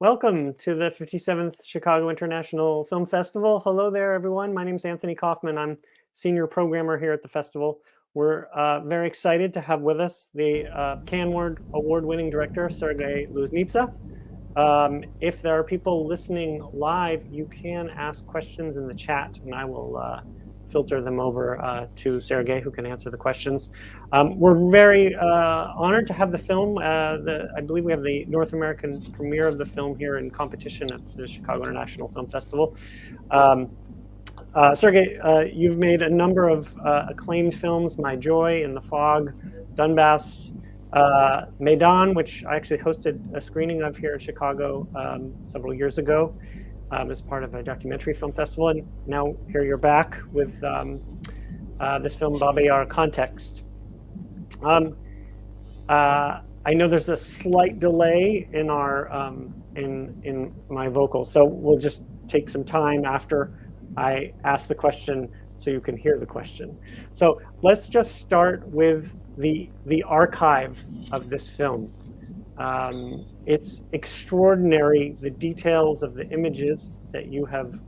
Welcome to the 57th Chicago International Film Festival. Hello there, everyone. My name is Anthony Kaufman. I'm senior programmer here at the festival. We're very excited to have with us the Cannes award-winning director, Sergei Loznitsa. If there are people listening live, you can ask questions in the chat, and I will filter them over to Sergei, who can answer the questions. We're very honored to have the film. I believe we have the North American premiere of the film here in competition at the Chicago International Film Festival. Sergei, you've made a number of acclaimed films: My Joy, In the Fog, Donbass, Maidan, which I actually hosted a screening of here in Chicago several years ago as part of a documentary film festival. And now here you're back with this film, Babi Yar Context. I know there's a slight delay in our in my vocals, so we'll just take some time after I ask the question so you can hear the question. So let's just start with the archive of this film. It's extraordinary, the details of the images that you have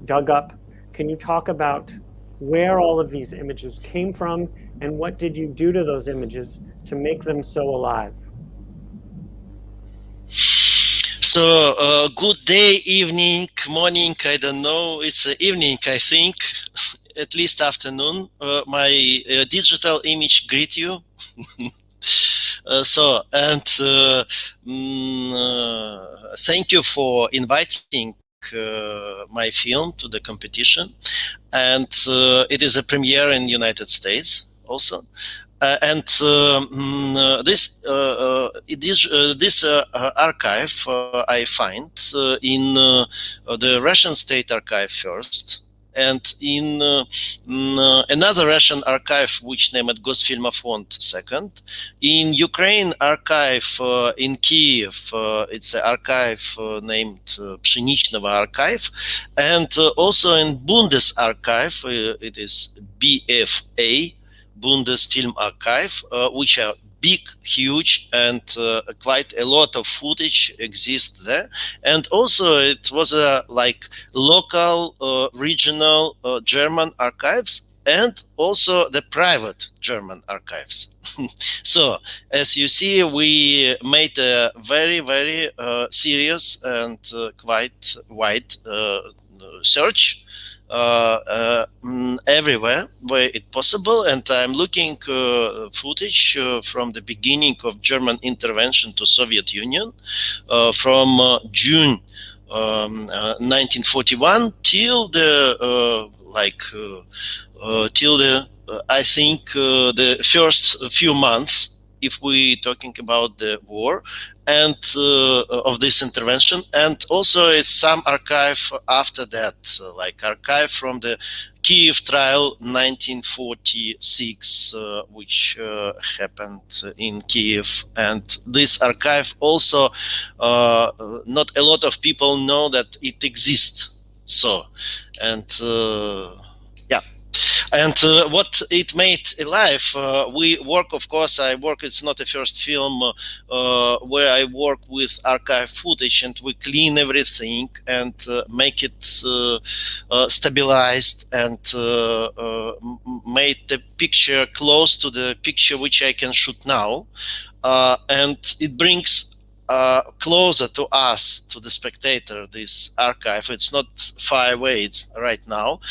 dug up. Can you talk about where all of these images came from, and what did you do to those images to make them so alive? So good day, evening, morning, I don't know, it's evening, I think, at least afternoon. My digital image greet you. Thank you for inviting my film to the competition, and it is a premiere in United States also. This archive I find in the Russian State Archive first, and in another Russian archive which named Gosfilmofond second. In Ukraine archive in Kiev, it's an archive named Pshenichnovo Archive, and also in Bundesarchive, it is BFA, Bundesfilm Archive, which are big, huge, and quite a lot of footage exists there. And also it was like local, regional German archives, and also the private German archives. So as you see, we made a very, very serious and quite wide search everywhere where it possible, and I'm looking footage from the beginning of German intervention to Soviet Union, from June 1941 till the I think the first few months, if we talking about the war and of this intervention. And also it's some archive after that, like archive from the Kiev trial 1946, which happened in Kiev. And this archive also, not a lot of people know that it exists. So, and yeah. And what it made alive, we work, of course, it's not a first film where I work with archive footage, and we clean everything and make it stabilized, and made the picture close to the picture which I can shoot now. And it brings closer to us, to the spectator, this archive. It's not far away, it's right now,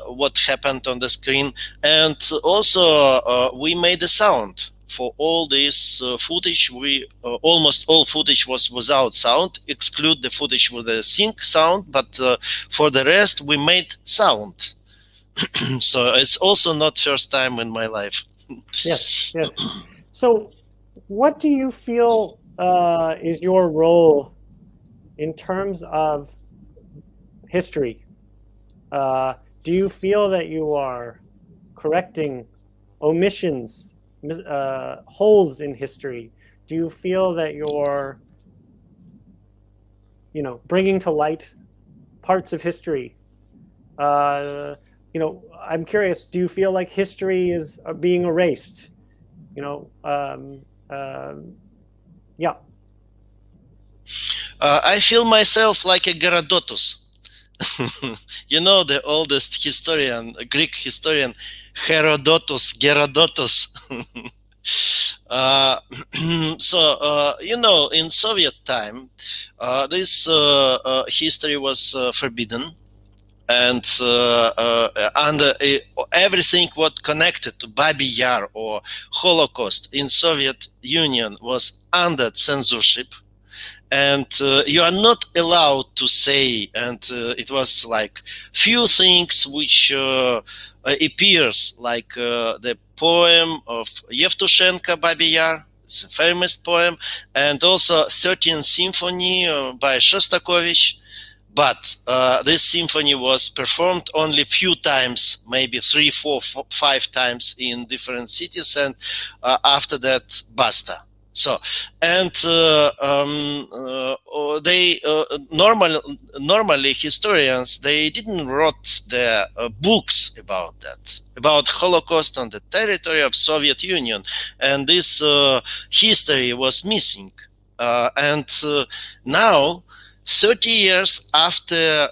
what happened on the screen. And also we made a sound for all this footage. We almost all footage was without sound, exclude the footage with the sync sound, but for the rest we made sound. So it's also not first time in my life. Yes, yes. So what do you feel is your role in terms of history? Do you feel that you are correcting omissions, holes in history? Do you feel that you're, bringing to light parts of history? I'm curious, do you feel like history is being erased? I feel myself like a Herodotus. You know, the oldest historian, Greek historian, Herodotus. uh, you know, in Soviet time, this history was forbidden, and everything what connected to Babi Yar or Holocaust in Soviet Union was under censorship, and you are not allowed to say, and it was like few things which appears, like the poem of Yevtushenko, Babi Yar. It's a famous poem, and also 13th Symphony by Shostakovich. But this symphony was performed only few times, maybe 3, 4, 5 times in different cities, and after that, basta. So, and they normally historians, they didn't wrote the books about that, about Holocaust on the territory of Soviet Union, and this history was missing. And now, 30 years after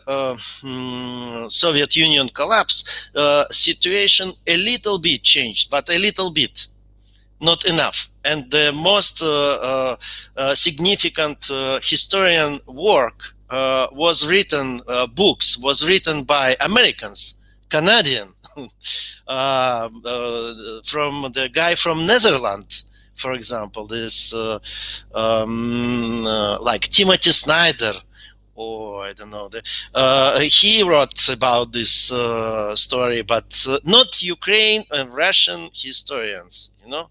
Soviet Union collapse, situation a little bit changed, but a little bit, not enough. And the most significant historian work was written, books was written by Americans, Canadian, from the guy from Netherlands, for example, this like Timothy Snyder, or I don't know, he wrote about this story, but not Ukraine and Russian historians, you know.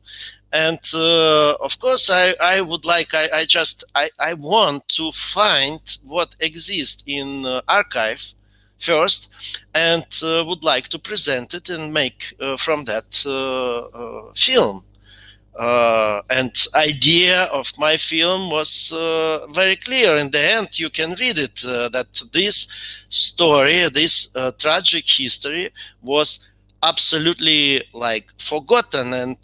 And of course, I would like, I want to find what exists in archive first, and would like to present it and make from that film. And idea of my film was very clear. In the end, you can read it, that this story, this tragic history was absolutely like forgotten and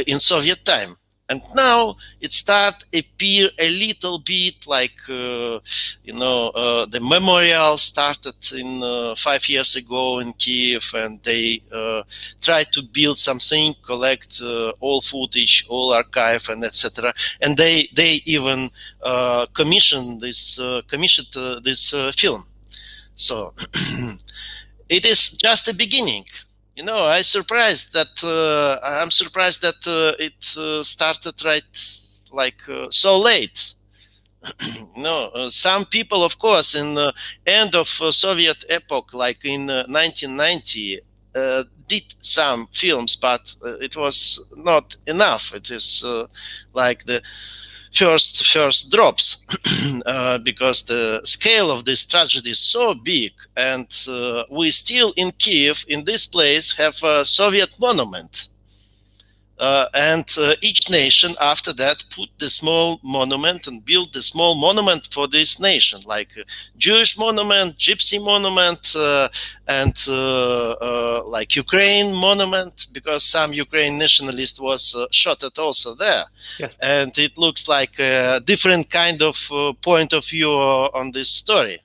in Soviet time. And now it start appear a little bit like, you know, the memorial started in 5 years ago in Kiev, and they tried to build something, collect all footage, all archive, and etc. And they even commissioned this film. So it is just a beginning. You know, I'm surprised that it started right, like so late. No, some people, of course, in the end of Soviet epoch, like in 1990, did some films, but it was not enough. It is like the first drops, because the scale of this tragedy is so big, and we still in Kiev, in this place, have a Soviet monument. And each nation after that put the small monument and built the small monument for this nation, like Jewish monument, Gypsy monument, and like Ukraine monument, because some Ukraine nationalist was shot at also there. Yes. And it looks like a different kind of point of view on this story.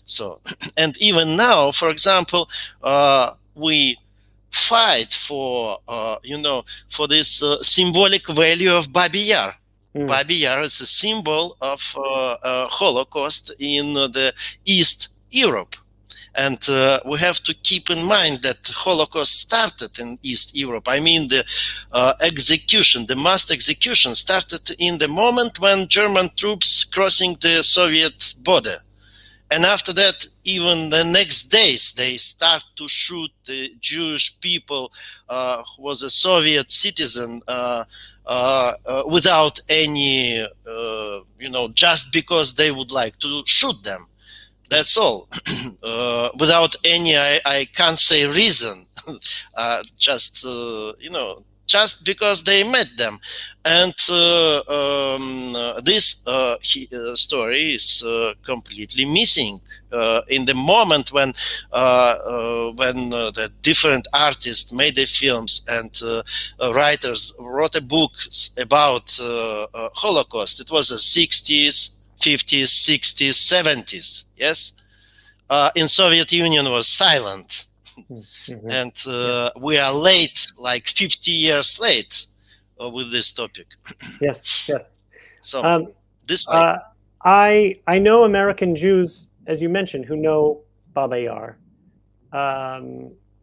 So, and even now, for example, we fight for, you know, for this symbolic value of Babi Yar. Babi Yar is a symbol of Holocaust in the East Europe. And we have to keep in mind that Holocaust started in East Europe. I mean, the execution, the mass execution started in the moment when German troops crossing the Soviet border. And after that, even the next days, they start to shoot the Jewish people who was a Soviet citizen without any, you know, just because they would like to shoot them. That's all. Without any, I can't say reason. Just, you know, just because they met them. And this story is completely missing in the moment when the different artists made the films and writers wrote books about Holocaust. It was the 60s 50s, 60s, 70s. Yes, in Soviet Union was silent, and we are late, like 50 years late, with this topic. Yes, yes. So this way. I know American Jews, as you mentioned, who know Babi Yar,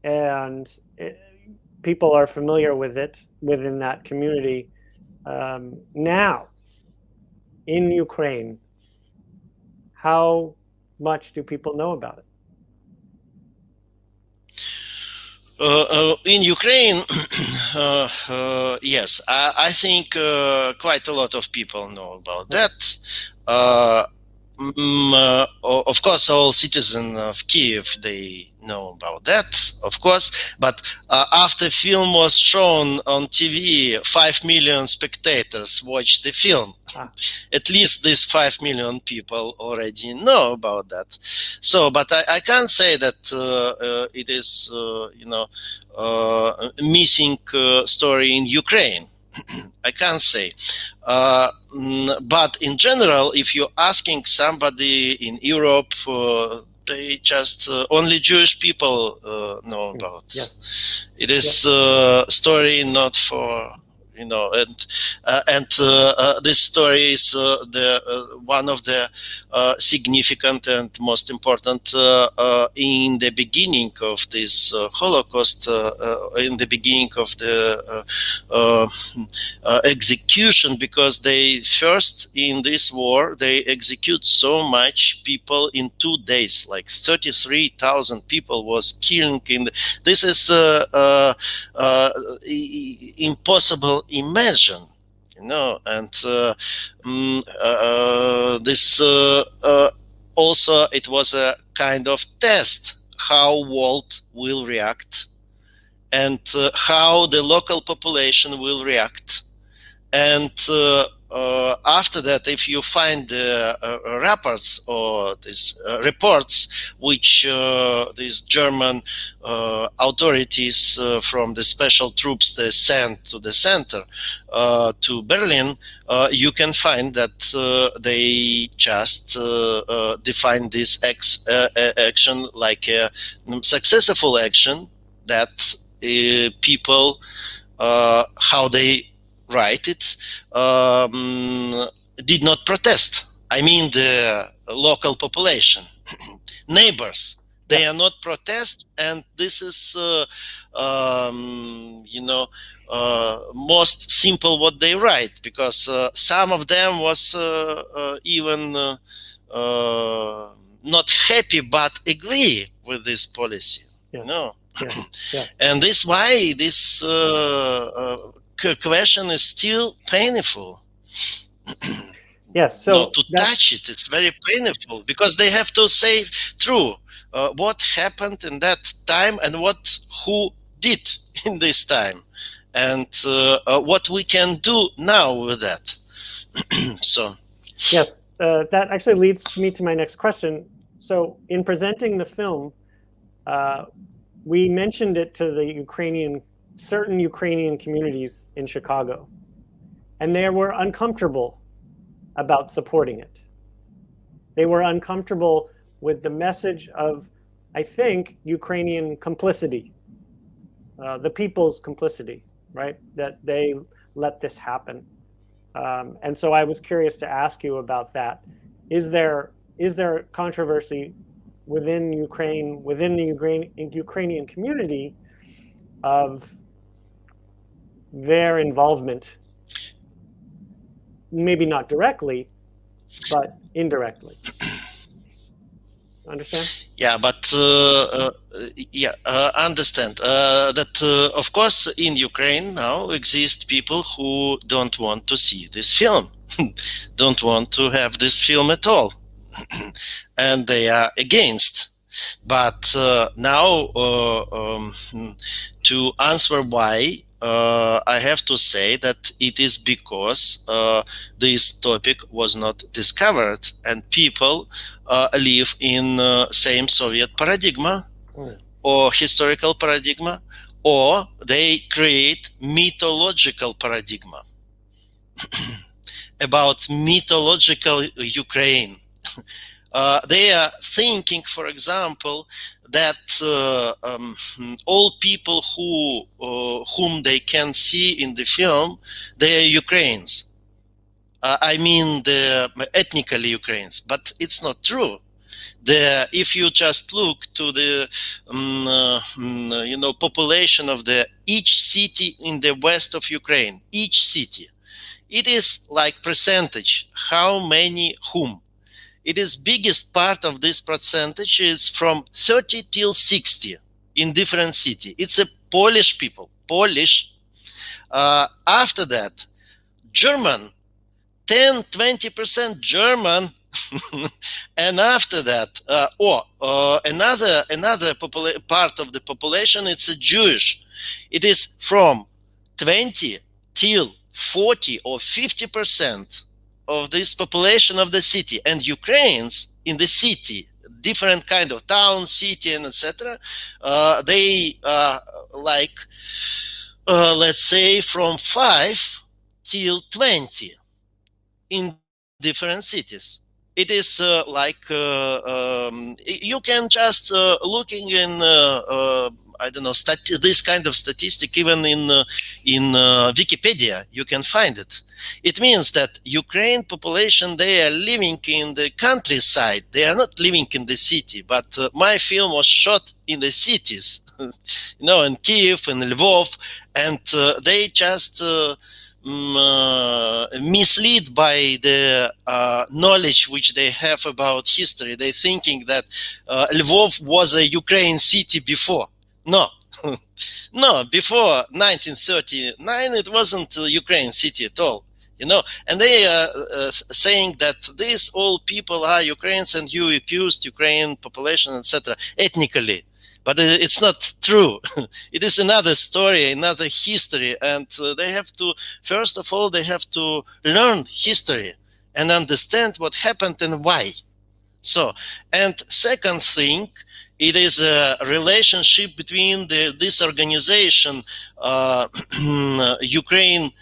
and people are familiar with it within that community. Now, in Ukraine, how much do people know about it? In Ukraine, yes, I think quite a lot of people know about that. Of course, all citizens of Kiev, they know about that, of course. But after film was shown on TV, 5 million spectators watched the film. At least these 5 million people already know about that. So, but I can't say that it is, missing story in Ukraine. I can't say. But in general, if you're asking somebody in Europe, they just only Jewish people know about. Yes. It is story not for and this story is one of the significant and most important in the beginning of this Holocaust, in the beginning of the execution, because they first in this war they execute so much people in 2 days, like 33,000 people was killed. This is impossible imagine, and this also it was a kind of test how world will react and how the local population will react. And after that, if you find the reports or these reports which these German authorities from the special troops they sent to the center to Berlin, you can find that they just define this action like a successful action, that people, how they write it, did not protest. I mean the local population, neighbors, they are not protest, and this is most simple what they write, because some of them was even not happy but agree with this policy. And this why this question is still painful. Yes, so to touch it, it's very painful, because they have to say true what happened in that time and who did in this time, and what we can do now with that. So yes, that actually leads me to my next question. So in presenting the film, we mentioned it to the certain Ukrainian communities in Chicago, and they were uncomfortable about supporting it. They were uncomfortable with the message of, I think, Ukrainian complicity, the people's complicity, right? That they let this happen. And so I was curious to ask you about that. Is there controversy within Ukraine, within the Ukrainian community, of their involvement, maybe not directly, but indirectly? Understand? Yeah, but understand that of course in Ukraine now exist people who don't want to see this film, don't want to have this film at all, and they are against. But now to answer why, I have to say that it is because this topic was not discovered, and people live in same Soviet paradigm or historical paradigm, or they create mythological paradigm. about mythological Ukraine. They are thinking, for example, that all people whom they can see in the film, they are Ukrainians. I mean, the ethnically Ukrainians, but it's not true. If you just look to the population of each city in the west of Ukraine, each city, it is like percentage, how many whom. It is biggest part of this percentage is from 30 till 60 in different city. It's a Polish people, Polish. After that, German, 10-20% German. And after that, another part of the population, it's a Jewish. It is from 20 till 40 or 50% of this population of the city. And Ukrainians in the city, different kind of town, city, and etc., they like, let's say, from 5 till 20 in different cities. It is you can just looking in I don't know, this kind of statistic even in Wikipedia, you can find it. It means that Ukraine population, they are living in the countryside. They are not living in the city. But my film was shot in the cities, in Kiev and Lvov, and they just misled by the knowledge which they have about history. They're thinking that Lvov was a Ukraine city before. No, no, before 1939 it wasn't a Ukraine city at all. And they are saying that these all people are Ukrainians and you accused Ukrainian population, etc., ethnically. But it's not true. It is another story, another history, and they have to, first of all, they have to learn history and understand what happened and why. So, and second thing, it is a relationship between this organization, Ukraine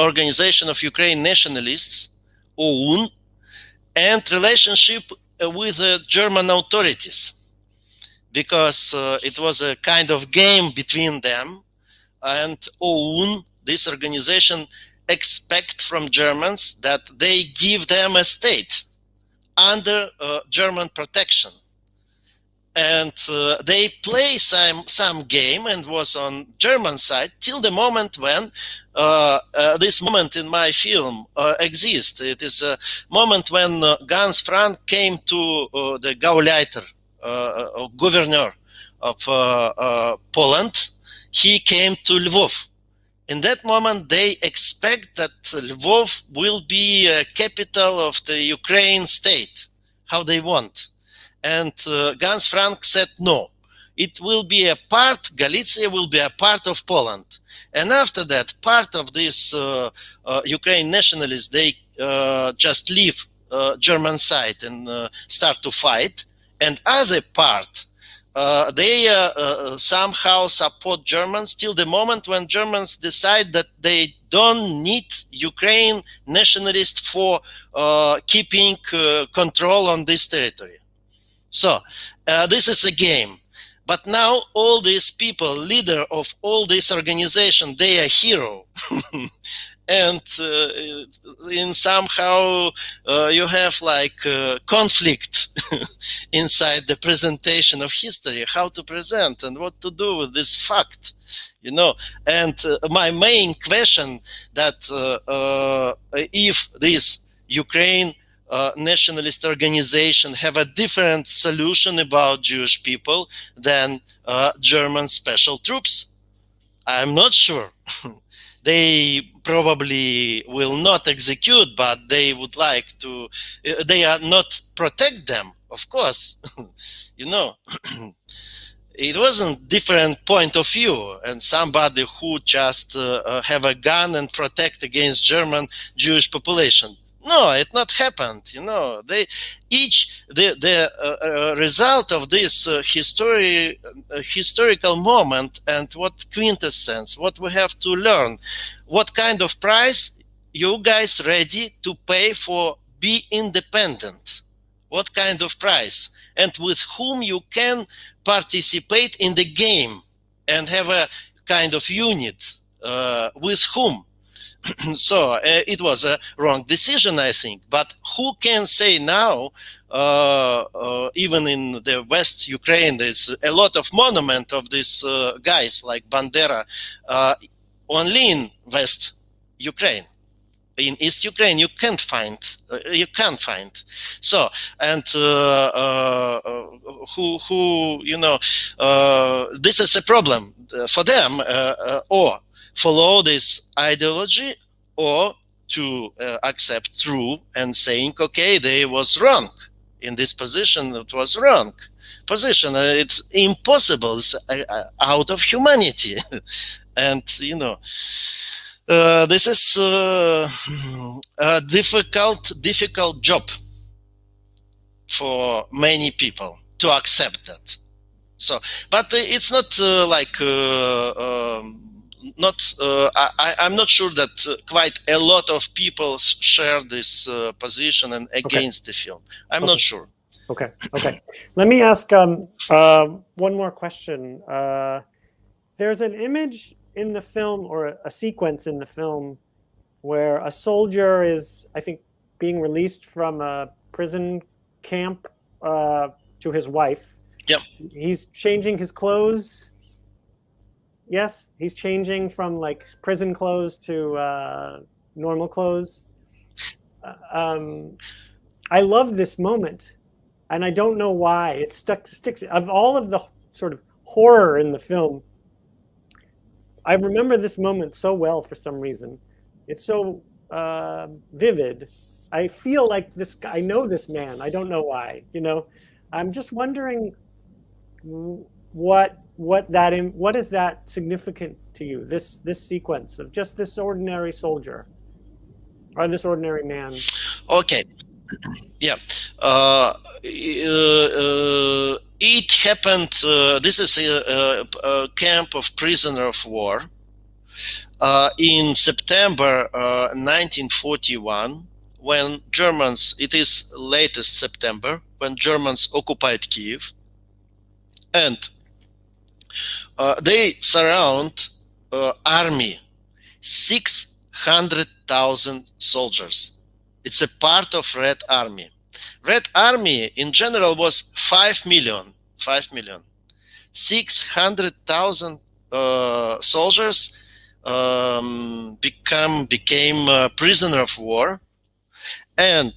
Organization of Ukraine Nationalists, OUN, and relationship with the German authorities, because it was a kind of game between them, and OUN, this organization, expect from Germans that they give them a state under German protection. And they play some game and was on German side till the moment when this moment in my film exists. It is a moment when Hans Frank came to the Gauleiter, governor of Poland. He came to Lvov. In that moment, they expect that Lvov will be a capital of the Ukraine state, how they want. And Hans Frank said, no, it will be a part, Galicia will be a part of Poland. And after that, part of this Ukraine nationalists, they just leave German side and start to fight. And other part, they somehow support Germans till the moment when Germans decide that they don't need Ukraine nationalists for keeping control on this territory. So this is a game. But now all these people, leader of all this organization, they are hero. And in somehow you have like conflict inside the presentation of history, how to present and what to do with this fact, And my main question that if this Ukraine nationalist organization have a different solution about Jewish people than German special troops, I'm not sure. They probably will not execute, but they would like to, they are not protect them, of course. It wasn't different point of view, and somebody who just have a gun and protect against German Jewish population. No, it not happened. They each the result of this historical moment, and what quintessence, what we have to learn, what kind of price you guys ready to pay for be independent, what kind of price, and with whom you can participate in the game and have a kind of unit, with whom. So it was a wrong decision, I think. But who can say now, even in the West Ukraine, there's a lot of monument of these guys like Bandera, only in West Ukraine. In East Ukraine, you can't find. So, and this is a problem for them, or follow this ideology, or to accept true and saying, okay, they was wrong in this position. It was wrong position. It's impossible. It's out of humanity, and this is a difficult job for many people to accept that. So, but it's not I'm not sure that quite a lot of people share this position and against the film. I'm not sure. Okay. Let me ask one more question. There's an image in the film, or a sequence in the film, where a soldier is, I think, being released from a prison camp to his wife. Yep. He's changing his clothes. Yes, he's changing from like prison clothes to normal clothes. I love this moment, and I don't know why. It sticks. Of all of the sort of horror in the film, I remember this moment so well for some reason. It's so vivid. I feel like this guy, I know this man. I don't know why. I'm just wondering what is that significant to you? This sequence of just this ordinary soldier, or this ordinary man. Okay. Yeah. It happened. This is a camp of prisoner of war in September 1941, when Germans. It is latest September when Germans occupied Kiev, and they surround army, 600,000 soldiers. It's a part of Red Army. Red Army in general was 5 million. 600,000 soldiers became prisoner of war. And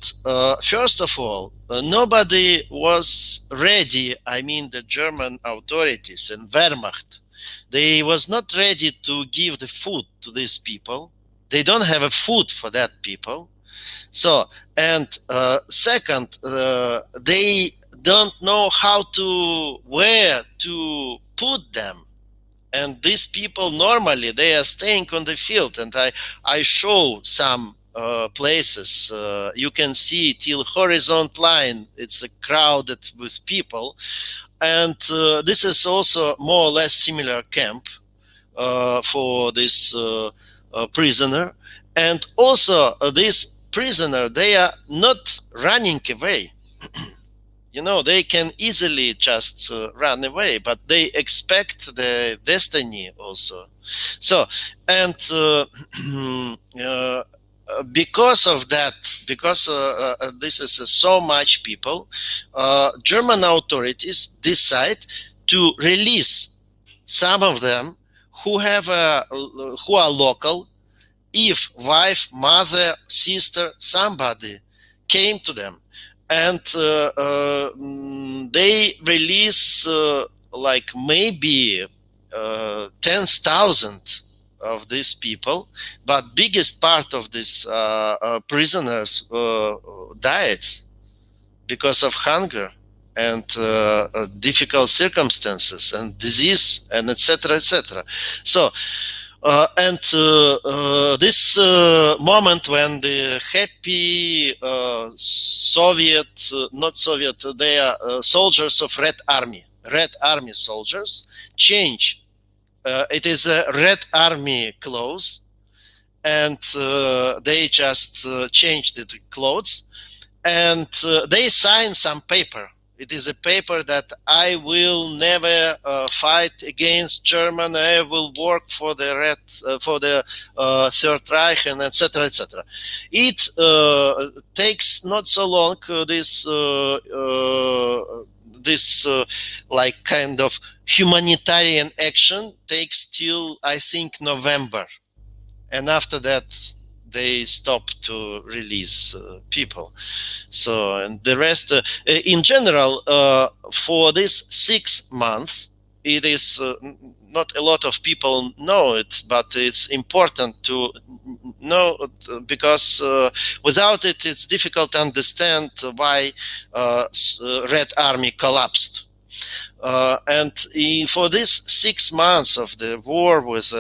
first of all, nobody was ready. I mean, the German authorities and Wehrmacht, they was not ready to give the food to these people. They don't have a food for that people. So, and second, they don't know where to put them. And these people normally, they are staying on the field. And I show some places. You can see till horizontal line, it's crowded with people. And this is also more or less similar camp for this prisoner. And also this prisoner, they are not running away. They can easily just run away, but they expect the destiny also. So, and because of that, because this is so much people, German authorities decide to release some of them who are local. If wife, mother, sister, somebody came to them, and they release like maybe 10,000 of these people, but biggest part of these prisoners died because of hunger and difficult circumstances and disease and etc. etc. So And this moment when the happy Soviet, not Soviet, they are soldiers of Red Army soldiers change. It is a Red Army clothes, and they just changed the clothes, and they sign some paper. It is a paper that I will never fight against German. I will work for the Third Reich, and etc. etc. It takes not so long. This like kind of humanitarian action takes till I think November, and after that they stop to release people. So, and the rest, in general, for this 6 months, it is not a lot of people know it, but it's important to know, because without it, it's difficult to understand why Red Army collapsed. And for this 6 months of the war with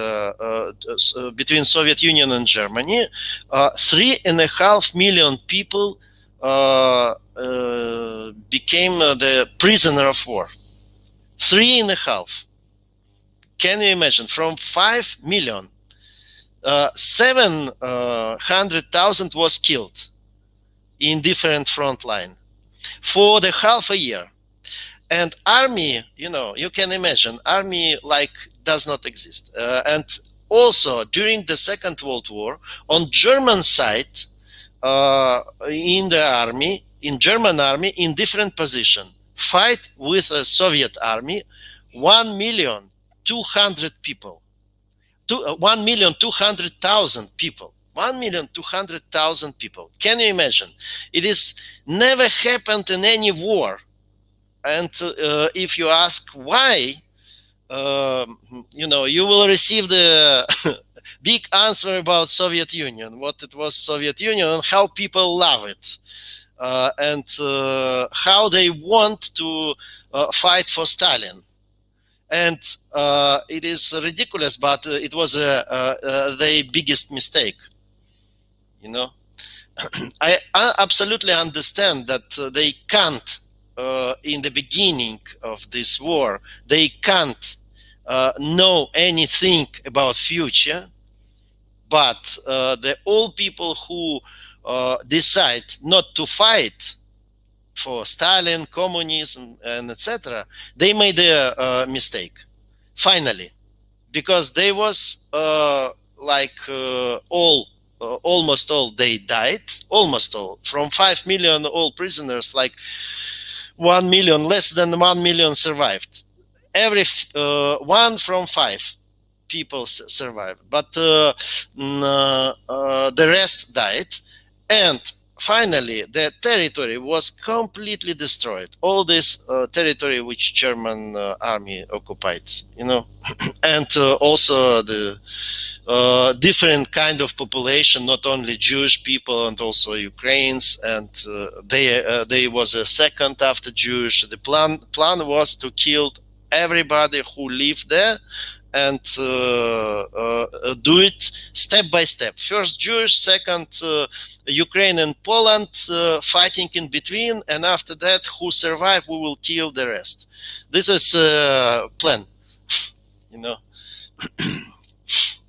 between Soviet Union and Germany, 3.5 million people became the prisoner of war. 3.5. Can you imagine? From 5 million, 700,000 was killed in different front line for the half a year. And army, you can imagine, army like does not exist. And also during the Second World War, on German side, in the army, in German army, in different position, fight with a Soviet army, 1,200,000 people, 1,200,000 people. 1,200,000 people. Can you imagine? It is never happened in any war. And if you ask why, you will receive the big answer about Soviet Union, what it was Soviet Union, and how people love it, and how they want to fight for Stalin. And it is ridiculous, but it was their biggest mistake. I absolutely understand that they can't. In the beginning of this war, they can't know anything about future, but the all people who decide not to fight for Stalin, communism, and etc., they made a mistake, finally, because they was almost all they died, almost all, from 5 million all prisoners, like 1 million, less than 1 million survived. Every 1 from 5 people survived, but the rest died. And finally, the territory was completely destroyed. All this territory which German army occupied, and also the different kind of population, not only Jewish people and also Ukrainians, and they was a second after Jewish. The plan was to kill everybody who lived there, and do it step by step. First Jewish, second Ukraine and Poland, fighting in between, and after that, who survive, we will kill the rest. This is plan,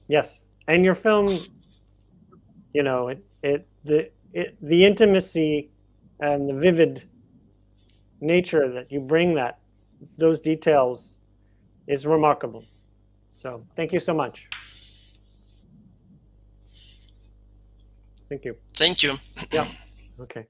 Yes, and your film, the intimacy and the vivid nature that you bring those details is remarkable. So thank you so much. Thank you. Thank you. Yeah. Okay.